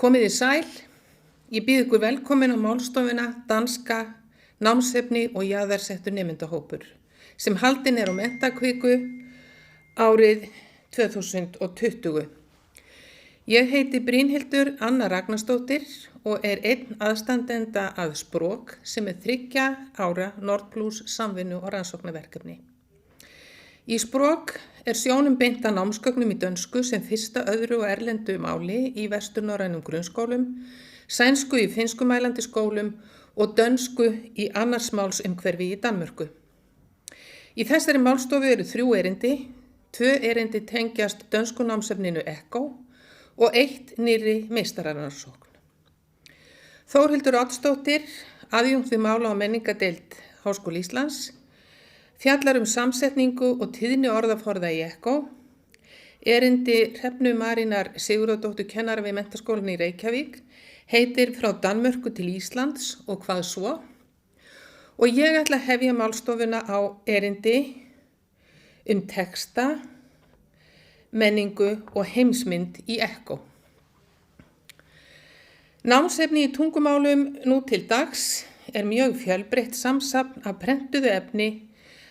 Komið í sæl, ég býð ykkur velkomin á málstofuna Danska námsefni og jaðarsettur nemendahópur sem haldin á Menntakviku árið 2020. Ég heiti Brynhildur Anna Ragnarsdóttir og einn aðstandenda að Språk sem 3 ára Nordplus samvinnu og rannsóknarverkefni. Í Språk sjónum beint að námsgögnum í dönsku sem fyrsta öðru og erlendu máli í vesturnorrænum grunnskólum, sænsku í finnskumælandi skólum og dönsku í annarsmálsumhverfi í Danmörku. Í þessari málstofu 3 erindi, 2 erindi tengjast dönsku námsefninu ECHO og 1 nýrri meistararannsókn. Þórhildur Oddsdóttir, aðjúnkt við mála- og menningadeild Háskóla Íslands, fjallar samsetningu og tíðni orðaforða í ECHO, erindi Hrefnu Marínar Sigurðardóttur kennara við Menntaskólann í Reykjavík, heitir Frá Danmörku til Íslands og hvað svo? Og ég ætla að hefja málstofuna á erindi texta, menningu og heimsmynd í ECHO. Námsefni í tungumálum nú til dags mjög fjölbreytt samsafn af prentuðu efni,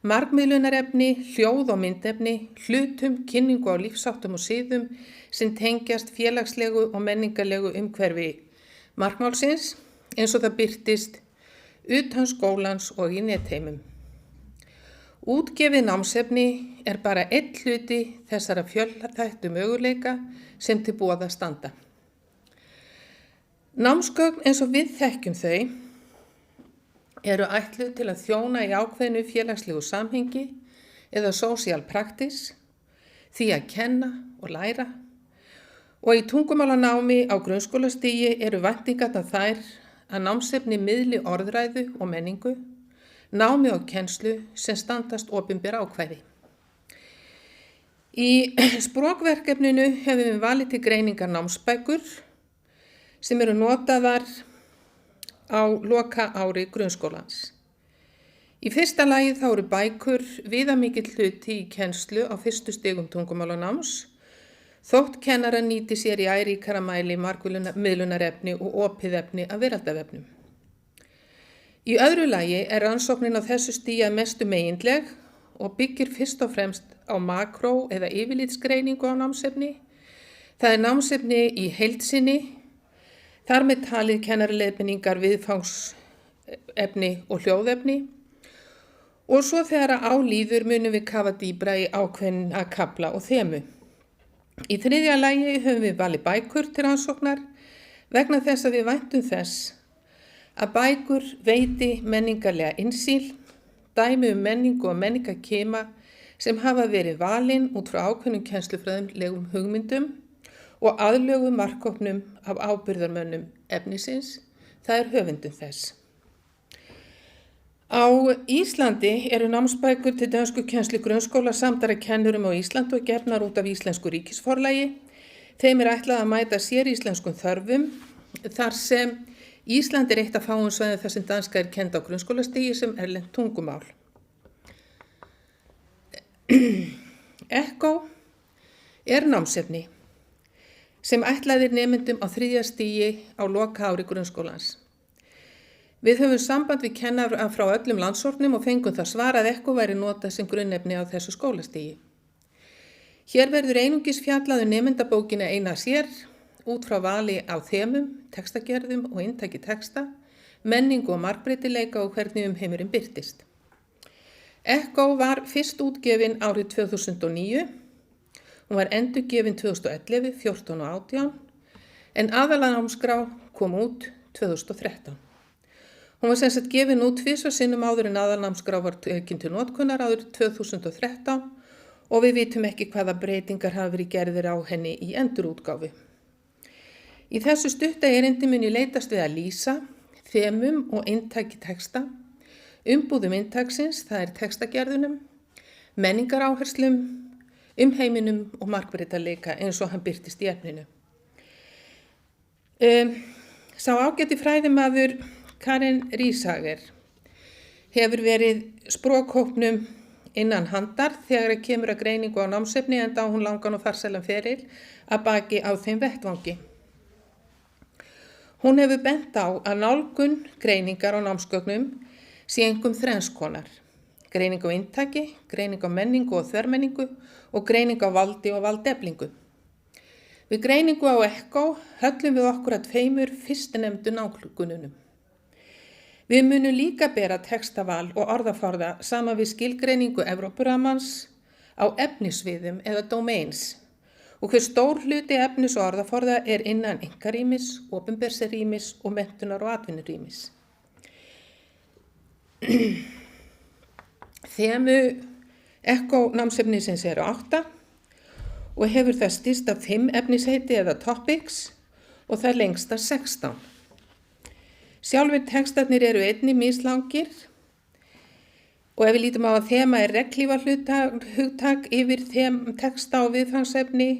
margmiðlunarefni, hljóð- og myndefni, hlutum, kynningu á lífsháttum og siðum sem tengjast félagslegu og menningarlegu umhverfi markmálsins eins og það birtist utan skólans og í netheimum. Útgefið námsefni bara einn hluti þessara fjölþættu möguleika sem til boða standa. Námsgögn eins og við þekkjum þau ætluð til að þjóna í ákveðnu félagslegu samhengi eða social practice, því að kenna og læra. Og í tungumálanámi á grunnskólastigi væntingarnar þær að námsefni miðli orðræðu og menningu, námi og kennslu sem standast opinber ákvæði. Í språkverkefninu hefum við valið til greiningar námsbækur sem notaðar á loka ári grunnskólans. Í fyrsta lagi þá bækur viðamikill hluti í kennslu á fyrstu stigum tungumálanáms, þótt kennara nýti sér í æríkara mæli margmiðlunarefni og opið efni af veraldarvefnum. Í öðru lagi rannsóknin á þessu stigi að mestu megindleg og byggir fyrst og fremst á makró- eða yfirlitsgreiningu á námsefni. Það námsefni í heild sinni, þar með talið kennaraleiðbeiningar, viðfangsefni og hljóðefni. Og svo þegar á líður munum við kafa dýpra í ákveðna kafla og þemu. Í þriðja lagi höfum við valið bækur til rannsóknar vegna þess að við væntum þess að bækur veiti menningarlega innsýn, dæmi menningu og menningarkima sem hafa verið valin út frá ákveðnum kennslufræðilegum hugmyndum og aðlögu markhópnum af ábyrgðarmönnum efnisins, það höfundum þess. Á Íslandi námsbækur til dönsku kennslu grunnskóla samdar af kennurum á Íslandi og gefnar út af Íslensku ríkisforlagi. Þeim ætlað að mæta séríslenskum þörfum þar sem Ísland eitt af fáum svæðum þar sem danska kennd á grunnskólastigi sem erlent tungumál. ECHO námsefni sem ætlaðir nemendum á 3. stigi á loka ári grunnskólans. Við höfum samband við kennara frá öllum landshornum og fengum það svar að ECHO væri notað sem grunnefni á þessu skólastigi. Hér verður einungis fjallað nemendabókina eina sér út frá vali á þemum, textagerðum og inntaki texta, menningu og margbreytileika og hvernig heimurinn birtist. ECHO var fyrst útgefin árið 2009, hún var endurgefin 2011, 14 og 18, en aðalnámskrá kom út 2013. Hún var sem sagt gefin út 2 sinnum áður en aðalnámskrá var tekin til notkunar árið 2013 og við vitum ekki hvaða breytingar hafa verið gerðir á henni í endurútgáfu. Í þessu stutta erindi mun ég leitast við að lýsa þemum og inntaki texta, umbúðum inntaksins, það textagerðunum, menningaráherslum, heiminum og margbreytileika eins og hann birtist í efninu. Sá ágæti fræðimaður Karin Rísager hefur verið språkhópnum innan handar þegar kemur að greiningu á námsefni enda á hún langan og farsælan feril að baki á þeim vettvangi. Hún hefur bent á að nálgun greiningar á námsgögnum sé einkum þrenns konar. Greining á inntaki, greining á menningu og þvermenningu og greining á valdi og valdeflingu. Við greiningu á ECHO höllum við okkur að 2 fyrstnefndu nálgununum. Við munum líka bera textaval og orðaforða saman við skilgreiningu Evrópurammans á efnisviðum eða domains og hver stór hluti efnis og orðaforða er innan einkarýmis, opinbersrýmis og menntunar- og atvinnurýmis. Þemu ECHO námsefnisins eru 8 og hefur það styst af 5 efnisheiti eða topics og það lengsta 16. Sjálfir textarnir eru einnig mislangir og ef við lítum á að þema er regnhlífa hugtak yfir texta og viðfangsefni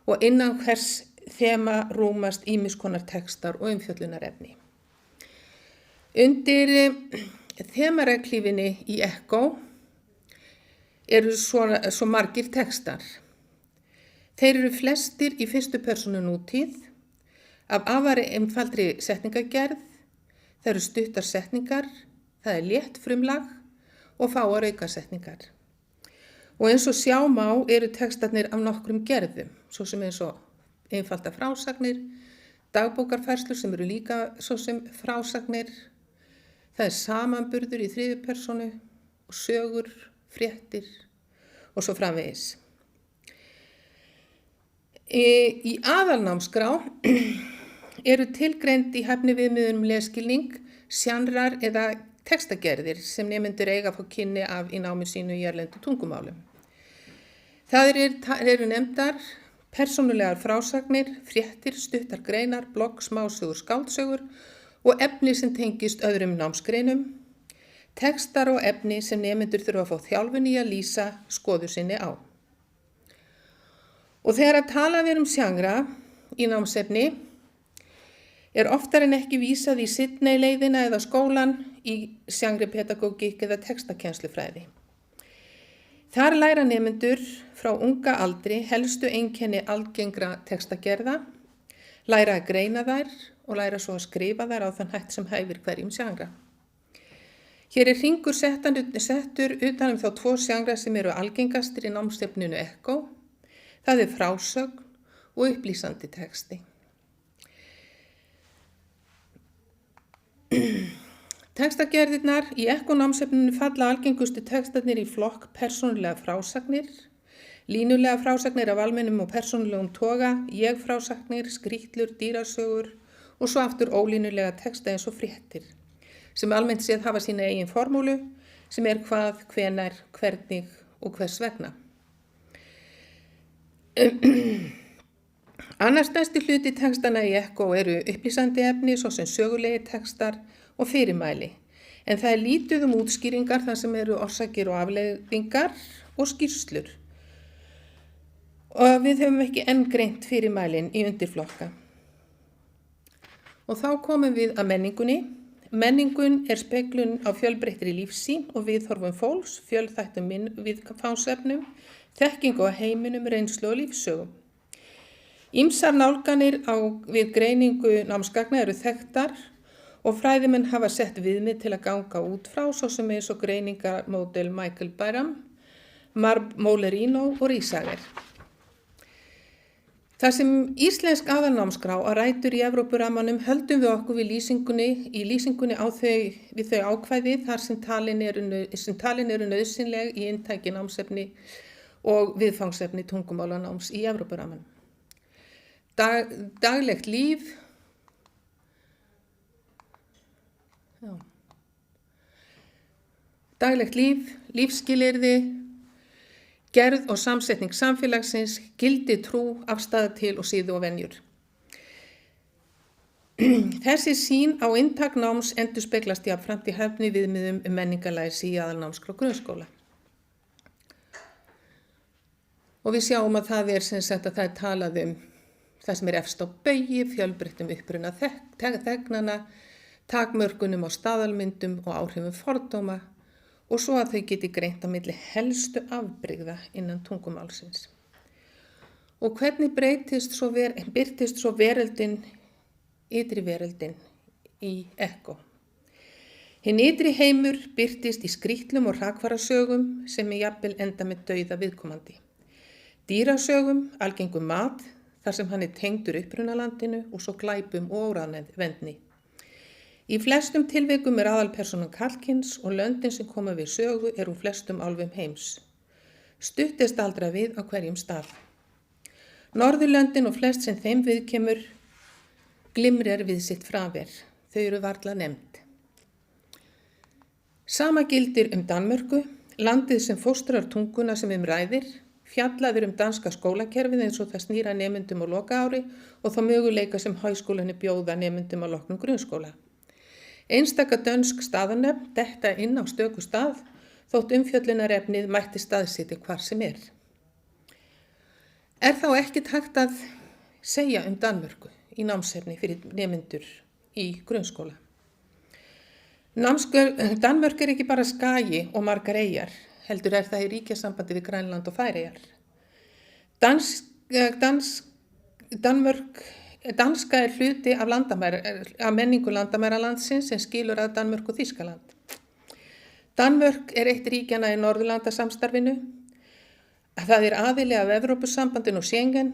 og innan hvers þema rúmast ýmiss konar textar og umfjöllunarefni. Undir þemaregnhlífinni í ECHO eru svo margir textar. Þeir eru flestir í fyrstu persónu nútíð, af afar einfaldri setningagerð, það eru stuttar setningar, það er létt frumlag og fáar aukasetningar. Og eins og sjá má eru textarnir af nokkrum gerðum, svo sem eins og einfalda frásagnir, dagbókarfærslur sem eru líka svo sem frásagnir, það er samanburður í 3. persónu og sögur, fréttir og svo framvegis. Í aðalnámskrá eru tilgreind í hæfniviðmiðum lesskilning, sjanrar eða textagerðir sem nemendur eiga að fá kynni af í námi sínu í erlendu tungumálum. Það eru nefndar persónulegar frásagnir, fréttir, stuttar greinar, blogg, smásögur, skáldsögur og efni sem tengist öðrum námsgreinum, textar og efni sem nemendur þurfa að fá þjálfun í að lýsa skoðun sinni á. Og þegar að tala við sjangra í námsefni er oftar en ekki vísað í Sydney-leiðina eða skólan í sjangripedagógík eða textakennslufræði. Þar læra nemendur frá unga aldri helstu einkenni algengra textagerða, læra að greina þær og læra svo að skrifa þær á þann hætt sem hæfir hverjum sjangra. Hér er hringur settur utan þá 2 sjangra sem eru algengastir í námsefninu ECHO. Það er frásögn og upplýsandi texti. Textagerðirnar í ECHO námsefninu falla algengustu textarnir í flokk persónulega frásagnir, línulega frásagnir af almennum og persónulegum toga, ég-frásagnir, skrýtlur, dýrasögur og svo aftur ólínulega texta eins og fréttir, sem almennt séð hafa sína eigin formúlu, sem er hvað, hvenær, hvernig og hvers vegna. Annars stærsti hluti textana í ECHO eru upplýsandi efni, svo sem sögulegi textar og fyrirmæli, en það er lítið útskýringar þar sem eru orsakir og afleiðingar og skýrslur. Og við höfum ekki enn greint fyrirmælin í undirflokka. Og þá komum við að menningunni. Menningun er speglun á fjölbreyttri lífssýn og viðhorfum fólks, fjölþættum viðfangsefnum, þekkingu á heiminum, reynslu og lífssögum. Ýmsar nálganir við greiningu námsgagna eru þekktar og fræðimenn hafa sett viðmið til að ganga út frá, svo sem eins og greiningarmódel Michael Byram, Molerino og Riesager. Það sem íslensk aðalnámskrá að rætur í Evrópurammanum höldum við okkur við lýsingunni við þau ákvæði þar sem talin eru nauðsynleg í inntaki námsefni og viðfangsefni tungumálanáms í Evrópurammanum. Daglegt líf, lífsskilyrði, gerð og samsetning samfélagsins, gildi, trú, afstaða til og siði og venjur. Þessi sýn á inntak náms endurspeglast jafnframt í hæfniviðmiðum menningarlæsi í aðalnámskrá grunnskóla. Og við sjáum að það er talað það sem er efst á baugi, fjölbreyttum uppruna þegnana, takmörkunum á staðalmyndum og áhrifum fordóma og svo að þau geti greint á milli helstu afbrigða innan tungumálsins. Og hvernig birtist svo veröldin ytri veröldin í Ekko. Hinn ytri heimur birtist í skrýtlum og hrakfarasögum sem jafnvel enda með dauða viðkomandi. Dýrasögum, algengum mat, þar sem hann tengdur upprunalandinu og svo glæpum og óráðvendni. Í flestum tilvikum aðalpersónan karlkyns og löndin sem koma við sögu úr flestum álfum heims. Stuttist aldra við á hverjum stað. Norðurlöndin og flest sem þeim viðkemur glimrar við sitt fraver. Þau eru varla nefnd. Sama gildir Danmörku, landið sem fóstrar tunguna sem ræðir, fjallaður danska skólakerfið eins og það snýra nemendum á lokaári og þá möguleika sem háskólanni bjóða nemendum á loknum grunnskóla. Einstaka dönsk staðanöfn detta inn á stöku stað þótt umfjöllunarefnið mætti staðsitja hvar sem er. Er þá ekkert hægt að segja Danmörku í námsefni fyrir nemendur í grunnskóla? Danmörk ekki bara skagi og margar eyjar, heldur það í ríkjasambandi við Grænland og Færeyjar. Danska hluti af menningu landamæralandsins sem skilur að Danmörk og Þýskaland. Danmörk eitt ríkjanna í Norðurlandasamstarfinu. Það aðili af Evrópusambandinu og Schengen.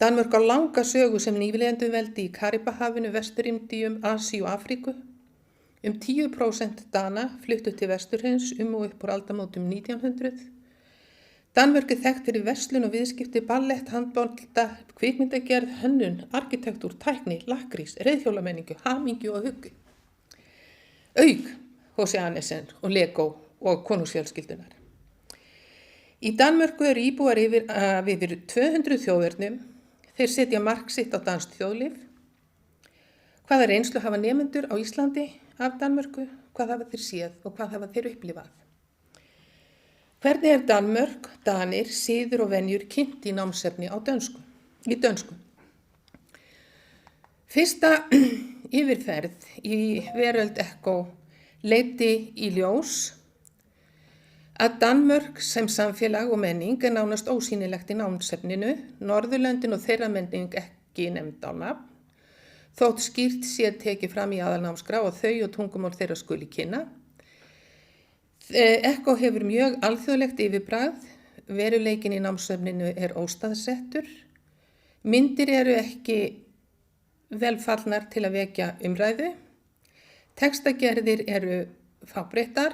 Danmörk á langa sögu sem nýlenduveldi í Karibahafinu, Vestur-Indíum, Asíu og Afríku. 10% Dana fluttu til Vesturheims og upp úr aldamótum 1900. Danmörk þekkt fyrir verslun og viðskipti, ballett, handbolta, kvikmyndagerð, hönnun, arkitektúr, tækni, lakkrís, reiðhjólamenningu, hamingju og huggu. Auk H.C. Andersen og Lego og konungsfjölskyldunar. Í Danmörku íbúar yfir 200 þjóðernum. Þeir setja mark sitt á danskt þjóðlíf. Hvaða reynslu hafa nemendur á Íslandi af Danmörku? Hvað hafa þeir séð og hvað hafa þeir upplifað? Hvernig Danmörk, Danir, siður og venjur kynnt í námsefni í dönsku? Fyrsta yfirferð í veröld Ekko leiddi í ljós að Danmörk sem samfélag og menning nánast ósýnilegt í námsefninu, Norðurlöndin og þeirra menning ekki nefnd á nafn, þótt skýrt sé tekið fram í aðalnámskrá og þau og tungumál þeirra skuli kynna. Ekko hefur mjög alþjóðlegt yfirbragð, veruleikinn í námsefninu óstaðsettur, myndir ekki velfallnar til að vekja umræðu, textagerðir fábreyttar,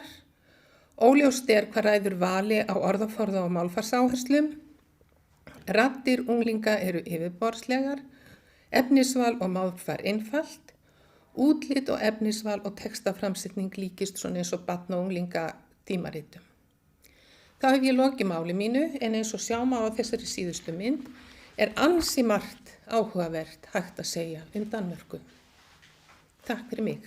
óljóst hvað ræður vali á orðaforða og málfarsáherslum, raddir unglinga yfirborðslegar, efnisval og málfar einfalt, útlit og efnisval og textaframsetning líkist svona eins og barna og unglinga tímaritum. Þá hef ég lokið máli mínu en eins og sjá má á þessari síðustu mynd ansi margt áhugavert hægt að segja Danmörku. Takk fyrir mig.